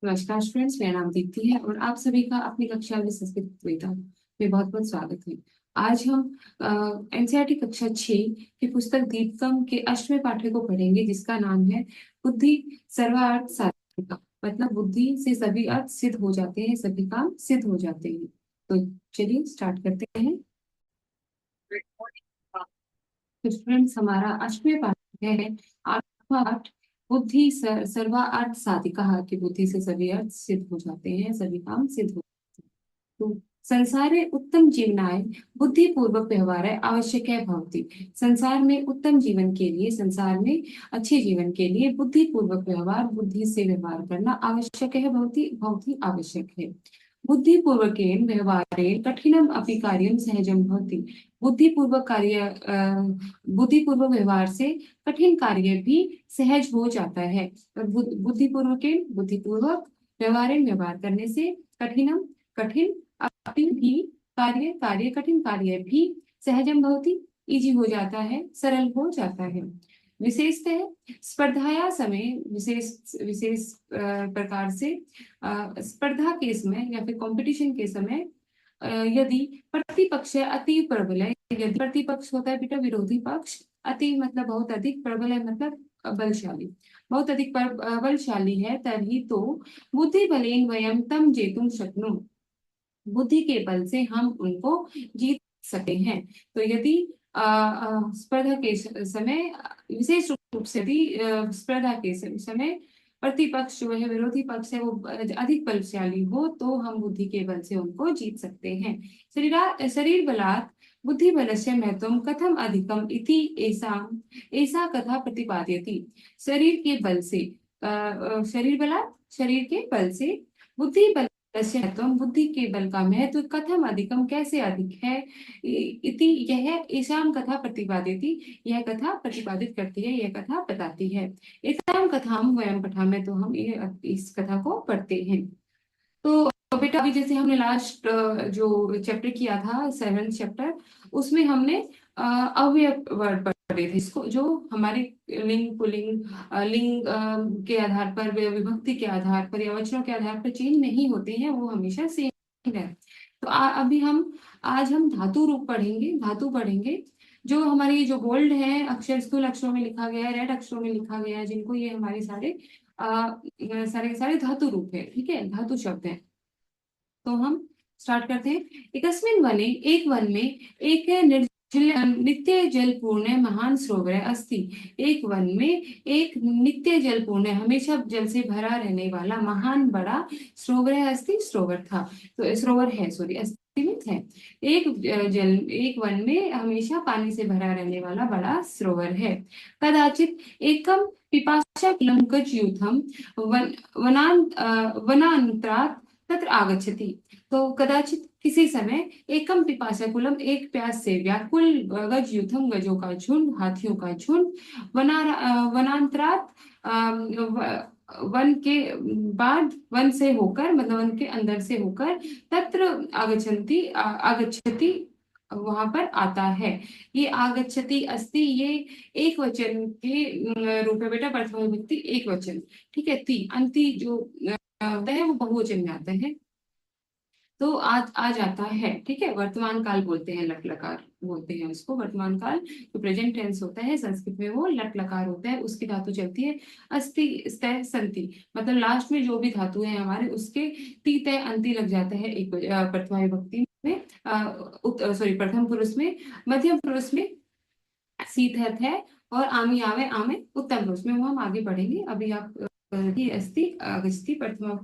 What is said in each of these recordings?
नमस्कार स्टूडेंट्स, मेरा नाम दीप्ति है और आप सभी का अपनी कक्षा में संस्कृत वेदा में बहुत बहुत स्वागत है। आज हम एनसीईआरटी कक्षा 6 की पुस्तक दीपकम के अष्टवें पाठ्य को पढ़ेंगे, जिसका नाम है बुद्धि सर्वार्थ साधिका। मतलब बुद्धि से सभी अर्थ सिद्ध हो जाते हैं, सभी काम सिद्ध हो जाते हैं। तो चलिए स्टार्ट करते हैं। तो स्टूडेंट्स, हमारा अष्टवें पाठ्य है आठवां पाठ, बुद्धि सर्वार्थ साधिका। की बुद्धि से सभी अर्थ सिद्ध हो जाते हैं, सभी काम सिद्ध हो। तो संसारे उत्तम जीवनाय बुद्धिपूर्वक व्यवहार आवश्यक है भवति। संसार में उत्तम जीवन के लिए, संसार में अच्छे जीवन के लिए बुद्धिपूर्वक व्यवहार, बुद्धि से व्यवहार करना आवश्यक है भवति, बहुत ही आवश्यक है। बुद्धिपूर्वकेन व्यवहारेण कठिनम अपि कार्यम सहजम भवति। बुद्धिपूर्वक व्यवहार से कठिन कार्य भी सहज हो जाता है। बुद्धिपूर्वक व्यवहारेण व्यवहार करने से कठिनम कठिन अपि भी कार्य कार्य कठिन कार्य भी सहजम भवति, इजी हो जाता है, सरल हो जाता है। विशेषतः स्पर्धाया समय, विशेष विशेष प्रकार से स्पर्धा के समय या फिर कंपटीशन के समय यदि प्रतिपक्ष अति प्रबल है, यदि प्रतिपक्ष होता है बेटा विरोधी पक्ष, अति मतलब बहुत अधिक, प्रबल है मतलब बलशाली, बहुत अधिक बलशाली है, तभी तो बुद्धि बलेन वयम तम जेतुम शक्नुम। बुद्धि के बल से हम उनको जीत सकते हैं। तो यदि स्पर्धा के समय, विशेष रूप से यदि स्पर्धा के समय प्रतिपक्ष जो है, विरोधी पक्ष है, वो अधिक बलशाली हो, तो हम बुद्धि के बल से उनको जीत सकते हैं। शरीर बलात् बुद्धि बलस्य महत्वम कथम अधिकम इति ऐसा कथा प्रतिपाद्यति। शरीर के बल से शरीर बलात्, शरीर के बल से बुद्धि बल बुद्धि के बल का महत्व कथम अधिकम, कैसे अधिक है, इति यह ईशान कथा प्रतिपादित, यह कथा प्रतिपादित करती है, यह कथा बताती है। इताम कथाम वयम पठामः, तो हम इस कथा को पढ़ते हैं। तो बेटा अभी जैसे हमने लास्ट जो चैप्टर किया था, 7th चैप्टर, उसमें हमने अव्यय वर्ड पढ़े थे, इसको जो हमारे लिंग पुल्लिंग लिंग के आधार पर, विभक्ति के आधार पर या वचनों के आधार पर चेंज नहीं होते हैं, वो हमेशा सेम है। तो अभी आज हम धातु रूप पढ़ेंगे, धातु पढ़ेंगे। जो हमारी जो बोल्ड है अक्षर, स्थूल अक्षरों में लिखा गया है, रेड अक्षरों में लिखा गया है, जिनको ये हमारे सारे सारे के सारे धातु रूप है, ठीक है, धातु शब्द है। तो हम स्टार्ट करते हैं। एकस्मिन् वने, एक वन में एक नित्य जलपूर्ण महान सरोवर अस्ति। एक वन में एक नित्य जलपूर्ण, हमेशा जल से भरा रहने वाला महान बड़ा सरोवर अस्ति, सरोवर था, तो सरोवर है, सॉरी अस्ति मीन्स है। एक वन में हमेशा पानी से भरा रहने वाला बड़ा सरोवर है। कदाचित एकम पिपाशा यूथम वनांतरात् तत्र आगच्छति। तो कदाचित किसी समय एकम पिपासाकुलम, एक प्यास से व्याकुल, गज युथम, गजों का झुंड, हाथियों का झुंड, वनांतरात वन के बाद, वन से होकर, मतलब वन के अंदर से होकर, तत्र आगच्छति वहां पर आता है। ये आगच्छति अस्ति, ये एक वचन के रूप में बेटा, प्रथमा विभक्ति एक वचन, ठीक है। ती अंति जो होता है वो बहुवचन में आता है, तो आज आ जाता है, ठीक है। वर्तमान काल बोलते हैं, लट लकार बोलते हैं उसको, वर्तमान काल जो प्रेजेंट टेंस होता है संस्कृत में, वो लट लकार होता है, उसकी धातु चलती है अस्ति स्तय संति। मतलब लास्ट में जो भी धातु है हमारे, उसके ती तय अंति लग जाता है एक प्रथमा विभक्ति में, सॉरी प्रथम पुरुष में, मध्यम पुरुष में सीत है, और आमी आवे आमे उत्तम पुरुष में, वो हम आगे बढ़ेंगे। अभी आप अस्ति अगस्ति प्रथम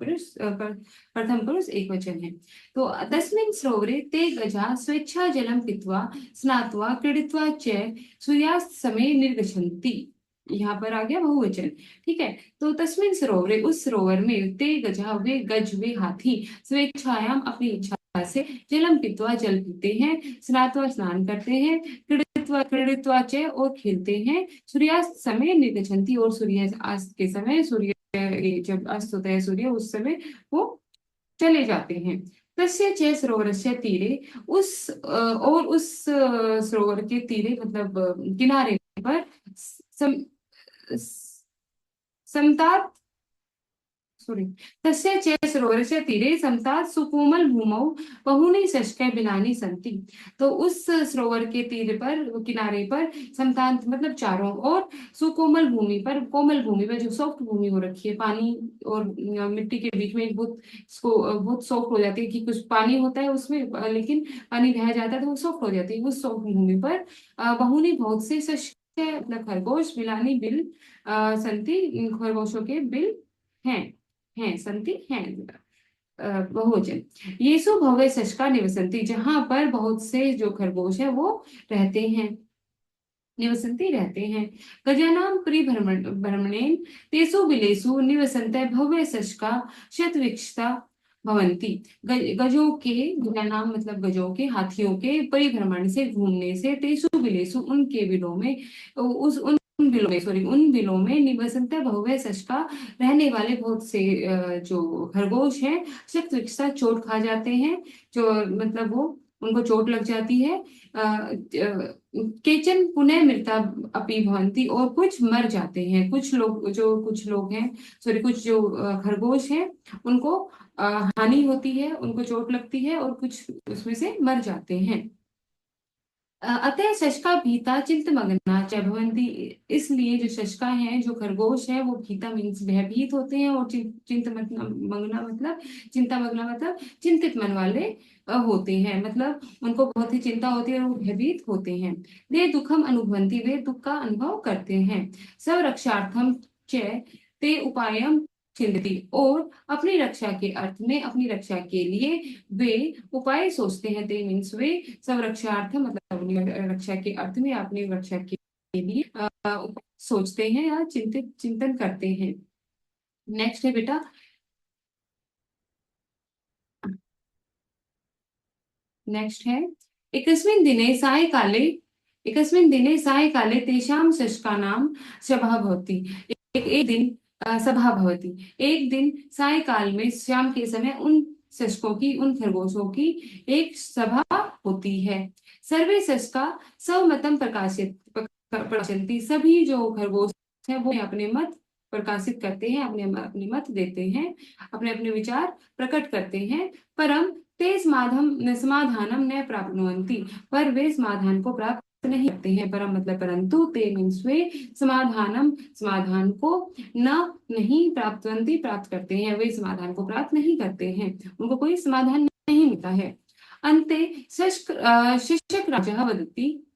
पुरुष एक वचन है। तो तस्मिन् सरोवरे ते गजा स्वेच्छा जलम पीत्वा स्नात्वा क्रीडित्वा च सूर्यास्त समय निर्गच्छन्ति। यहाँ पर आ गया बहुवचन, ठीक है। तो तस्मिन् सरोवरे, उस सरोवर में, ते गजा वे गज, वे हाथी, स्वेच्छायाम अपनी इच्छा से, जलम पीत्वा जल पीते हैं, स्नात्वा स्नान करते हैं, क्रीडित्वा च और खेलते हैं, सूर्यास्त समय निर्गच्छन्ति और सूर्यास्त के समय, सूर्य जब अस्त होता है सूर्य, उस समय वो चले जाते हैं। तस्य च सरोवरस्य तीरे, और उस सरोवर के तीरे मतलब किनारे पर सम, समतात सॉरी तस्य च सरोवरस्य तीरे समता सुकोमल भूमौ बहूनि शशकै बिलानि सन्ति। तो उस सरोवर के तीर पर, किनारे पर, समतांत मतलब चारों ओर, सुकोमल भूमि पर, कोमल भूमि पर जो सॉफ्ट भूमि हो रखी है, पानी और मिट्टी के बीच में बहुत इसको बहुत सॉफ्ट हो जाती है कि कुछ पानी होता है उसमें, लेकिन पानी बह जाता है तो वो सॉफ्ट हो जाती है। उस सॉफ्ट भूमि पर बहुनी बहुत से शशकै मतलब खरगोश बिलानी बिल संति, इन खरगोशों के बिल हैं, संति हैं, बहुवचन। येसु भवे शशका निवसंती, जहां पर बहुत से जो खरगोश है वो रहते हैं, निवसंती रहते हैं। गजानां परिभ्रमण भ्रमणेन तेषु बिलेषु निवसन्तः भव्य शशका शतविक्षता भवन्ति। गजों के, गजानां मतलब गजों के, हाथियों के परिभ्रमण से, घूमने से, तेषु बिलेषु उनके बिलों में, उन बिलों में, सॉरी उन बिलों में, निवसन्तः भव्य शशका रहने वाले बहुत से जो खरगोश हैं, शतविक्षता चोट खा जाते हैं, जो मतलब वो उनको चोट लग जाती है। केचन पुनः मृता अपि भवन्ति, और कुछ मर जाते हैं, कुछ लोग हैं, सॉरी कुछ जो खरगोश हैं उनको हानि होती है, उनको चोट लगती है, और कुछ उसमें से मर जाते हैं। अतः शशका भीता चिंतमग्ना च भवन्ति, इसलिए जो शशका हैं, जो खरगोश है, वो भीता मीन्स भयभीत होते हैं, और चिंतमग्ना मतलब, चिंता मग्ना मतलब चिंतित मन वाले होते हैं, मतलब उनको बहुत ही चिंता होती है और वो भयभीत होते हैं। वे दुखम अनुभवन्ति, वे दुख का अनुभव करते हैं। स्वरक्षार्थम च ते उपायम चिंतति, और अपनी रक्षा के अर्थ में, अपनी रक्षा के लिए वे उपाय सोचते हैं। ते मीन्स वे स्वरक्षार्थ मतलब अपनी रक्षा के अर्थ में, अपनी रक्षा के लिए उपाय सोचते हैं या चिंतन करते हैं। नेक्स्ट है बेटा, नेक्स्ट है एकस्मिन् दिने सायंकाले, तेषां शशकानां सभा भवति। एक दिन सभा भवति, एक दिन सायंकाल में, शाम के समय, उन शशकों की, उन खरगोशों की एक सभा होती है। सर्वे शशका स्वमतम प्रकाशन्ति, सभी जो खरगोश है वो अपने मत प्रकाशित करते हैं, अपने अपने मत देते हैं, अपने अपने विचार प्रकट करते हैं। परम ते समाधानम न प्राप्नुवन्ति, पर वे समाधान को प्राप्त नहीं करते हैं। परम मतलब परंतु, ते मीन्स वे, समाधान को, न नहीं प्राप्तवन्ति प्राप्त करते हैं, वे समाधान को प्राप्त नहीं करते हैं, उनको कोई समाधान नहीं मिलता है। अंते शिक्षक राजा वदति,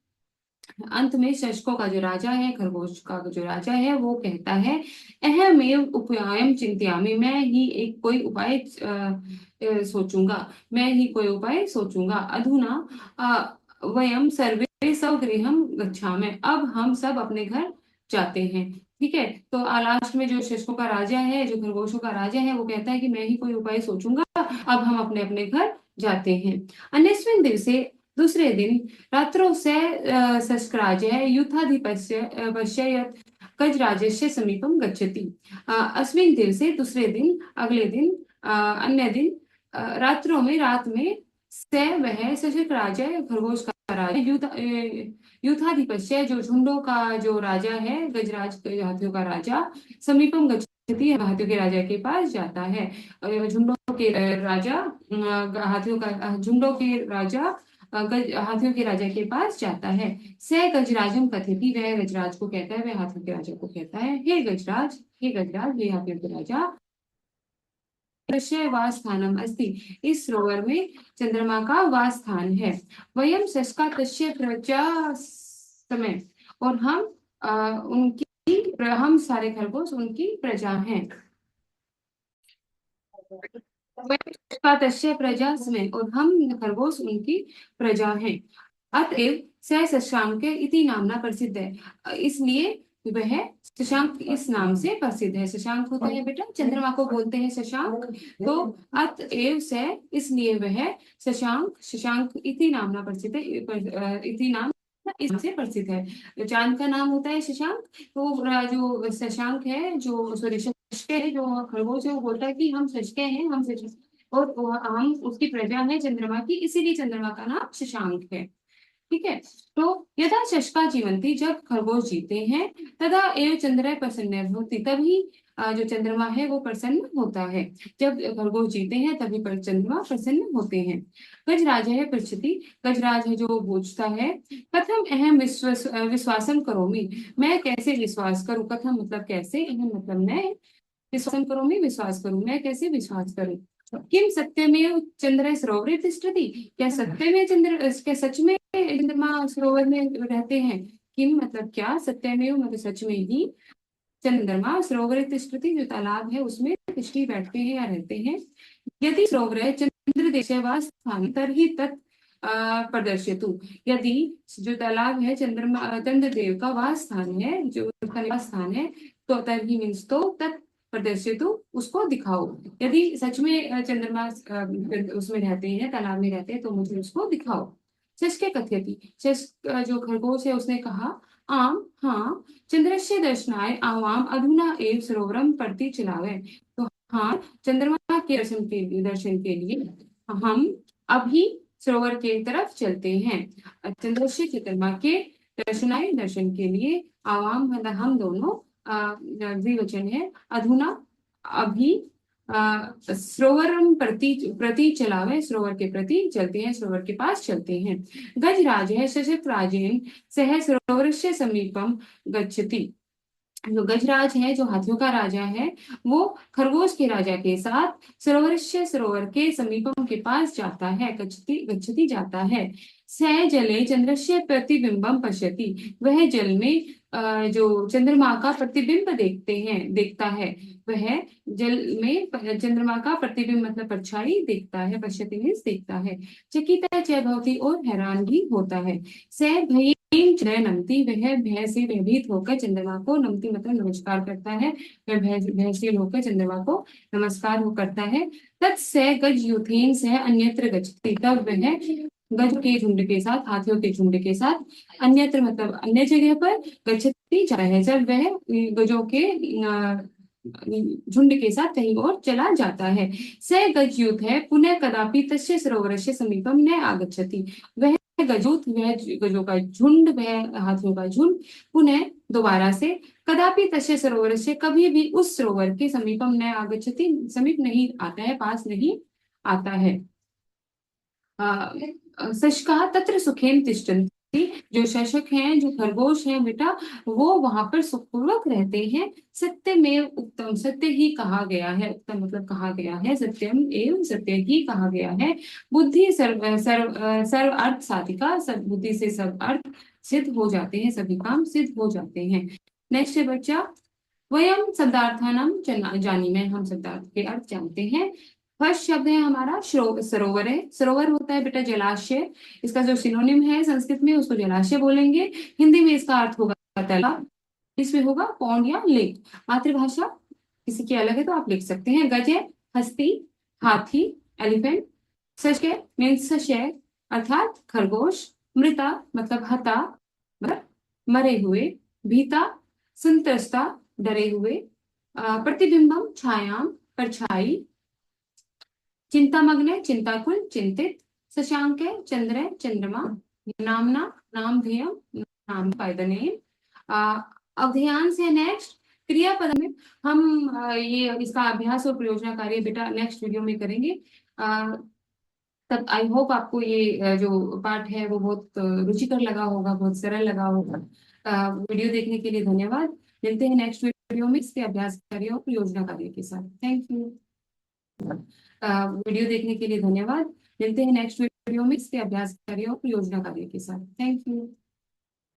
अंत में शशकों का जो राजा है, खरगोश का जो राजा है, वो कहता है, अहमेव उपायम चिंतयामि, मैं ही एक कोई उपाय सोचूंगा, मैं ही कोई उपाय सोचूंगा। अधुना वयम सर्वे स्वगृहम गच्छामः, अब हम सब अपने घर जाते हैं। ठीक है, तो लास्ट में जो शशकों का राजा है, जो खरगोशों का राजा है, वो कहता है कि मैं ही कोई उपाय सोचूंगा, अब हम अपने अपने घर जाते हैं। अन्यस्मिन् दिवसे, दूसरे दिन, रात्रौ स शस्त्राजः यूथाधिपस्य पश्यत् गजराजस्य समीपम गच्छति। अस्मिन् दिवसे, दूसरे दिन, अगले दिन, अन्य दिन, रात्रों में, रात में, स वह शशक राजा, खरगोश का राजा, यूथाधिपस्य जो झुंडों का जो राजा है, गजराज हाथियों का राजा, समीपम गच्छति हाथियों के राजा के पास जाता है। झुंडों के राजा, हाथियों का, झुंडों के राजा हाथियों के राजा के पास जाता है। स गजराजम कथयति, वह गजराज को कहता है, वह हाथियों के राजा को कहता है, हे गजराज, हे गजराज, हे हाथियों के राजा, वास स्थानम अस्ति, इस सरोवर में चंद्रमा का वास स्थान है। वयम शशका तस्य प्रजा समय, और हम हम सारे खरगोश उनकी प्रजा हैं। तस्य प्रजा समय, और हम खरगोश उनकी प्रजा हैं। अतएव स शशांक इति नामना प्रसिद्ध है, इसलिए वह शशांक इस नाम से प्रसिद्ध है। शशांक होता है बेटा, चंद्रमा को बोलते हैं शशांक, तो अतएव से, इसलिए वह शशांक, इति नामना प्रसिद्ध है, इति नाम इस नाम से प्रसिद्ध है। चांद का नाम होता है शशांक, तो जो शशांक है, जो सॉरी शशके है, जो खरगोश है, वो बोलता है कि हम शशके हैं, हम और हम उसकी प्रजा है चंद्रमा की, इसीलिए चंद्रमा का नाम शशांक है। ठीक है, तो यथा शशका जीवंती, जब खरगोश जीते हैं, तदा एव चंद्र प्रसन्न भवति, तभी जो चंद्रमा है वो प्रसन्न होता है। जब खरगोश जीते हैं तभी पर चंद्रमा प्रसन्न होते हैं। गजराज है पृछति, गजराज है जो पूछता है, कथम अहम विश्वासम करोमि, मैं कैसे विश्वास करूं। कथम मतलब कैसे, अहम मतलब मैं, विश्वासम करोमि विश्वास करूं, मैं कैसे विश्वास करूं। किम सत्यमेव चंद्र सरोवरे तिष्ठति, क्या सत्य में चंद्र, क्या सच में चंद्रमा सरोवर में रहते हैं। किम मतलब क्या, सत्यमेव मतलब सच में ही, चंद्रमा सरोवर तिष्ठति जो तालाब है उसमें तिष्ठि बैठते हैं या रहते हैं। यदि सरोवर चंद्र देशवास्थान तर्हि तत् प्रदर्शयतु, यदि जो तालाब है चंद्रमा चंद्र देव का वास स्थान है, जो उसका निवास स्थान है, तो तर्हि मीन्स तो, तत् प्रदर्शयतु उसको दिखाओ। यदि सच में चंद्रमा उसमें रहते हैं, तालाब में रहते हैं, तो मुझे उसको दिखाओ। शश कथयति, शश जो खरगोश है उसने कहा, आम हाँ, चंद्रस्य दर्शनाय आवाम अधुना एव सरोवरम प्रति चलावे, तो हाँ, चंद्रमा के दर्शन के लिए हम अभी सरोवर के तरफ चलते हैं। चंद्रस्य चंद्रमा के दर्शनाय दर्शन के लिए, आवाम मतलब हम दोनों, द्विवचन है, अधुना अभी, सरोवरम प्रति प्रति चलावे, सरोवर के प्रति चलते हैं, सरोवर के पास चलते हैं। गजराज है शशक राजेन सह सरोवर से समीपम गच्छति, जो गजराज है जो हाथियों का राजा है, वो खरगोश के राजा के साथ सरोवर से सरोवर के समीपम के पास जाता है, गच्छति गच्छति जाता है। स जले चंद्रस्य प्रतिबिंबम पश्यति, वह जल में जो चंद्रमा का प्रतिबिंब देखता है, वह जल में चंद्रमा का प्रतिबिंब मतलब परछाई देखता है, पश्यति मीन्स देखता है। चकित च भवति और हैरान भी होता है। स भय चंद्र नमती, वह भय से भयभीत होकर चंद्रमा को, नमती मतलब नमस्कार करता है, वह भयशील होकर चंद्रमा को नमस्कार हो करता है। तत्स गज यूथेन से अन्यत्र गच्छति, तब वह गज के झुंड के साथ, हाथियों के झुंड के साथ, अन्यत्र मतलब अन्य जगह पर, गच्छति जाता है, जब वह गजों के झुंड के साथ कहीं और चला जाता है। स गजयूथ है पुनः कदापि तस्य सरोवर से समीपम न आगच्छति, वह गजूत, वह गजों का झुंड, वह हाथियों का झुंड पुनः दोबारा से, कदापि तस्य सरोवर से कभी भी उस सरोवर के समीपम न आगच्छति, समीप नहीं आता है, पास नहीं आता है। शशका तत्र सुखेन तिष्ठन्ति, जो शशक हैं, जो खरगोश हैं बेटा, वो वहां पर सुखपूर्वक रहते हैं। सत्य में उत्तम, सत्य ही कहा गया है, उत्तम मतलब कहा गया है, सत्यम एवं सत्य ही कहा गया है। बुद्धि सर्व अर्थ साधिका, सब बुद्धि से सब अर्थ सिद्ध हो जाते हैं, सभी काम सिद्ध हो जाते हैं। नेक्स्ट है बच्चा, वयम शब्दार्थानाम जानीमे, हम शब्दार्थ के अर्थ जानते हैं। फर्स्ट शब्द है हमारा सरोवर है, सरोवर होता है बेटा जलाशय, इसका जो सिनोनिम है संस्कृत में उसको जलाशय बोलेंगे, हिंदी में इसका अर्थ होगा तालाब, इसमें होगा पौंड या लेक। मातृभाषा किसी की अलग है तो आप लिख सकते हैं। गज है हस्ती, हाथी, एलिफेंट। शशक मीन्स शय अर्थात खरगोश। मृता मतलब हता, मतलब मरे हुए। भीता संत्रस्ता, डरे हुए। प्रतिबिंबम छायाम, परछाई। चिंतामग्न चिंताकुल, चिंतित। शशांक चंद्र, चंद्रमा। नामना नामधेयम, नाम बाय द नेम। अवधेयान से नेक्स्ट, क्रियापद में हम ये इसका अभ्यास और प्रयोजना कार्य बेटा नेक्स्ट वीडियो में करेंगे। तब आई होप आपको ये जो पार्ट है वो बहुत रुचिकर लगा होगा, बहुत सरल लगा होगा। वीडियो देखने के लिए धन्यवाद। मिलते हैं नेक्स्ट वीडियो में इसके अभ्यास कार्य और प्रयोजना कार्य के साथ। Thank you. वीडियो देखने के लिए धन्यवाद। मिलते हैं नेक्स्ट वीडियो में इसके अभ्यास कार्य और प्रयोजना कार्य के साथ। Thank you.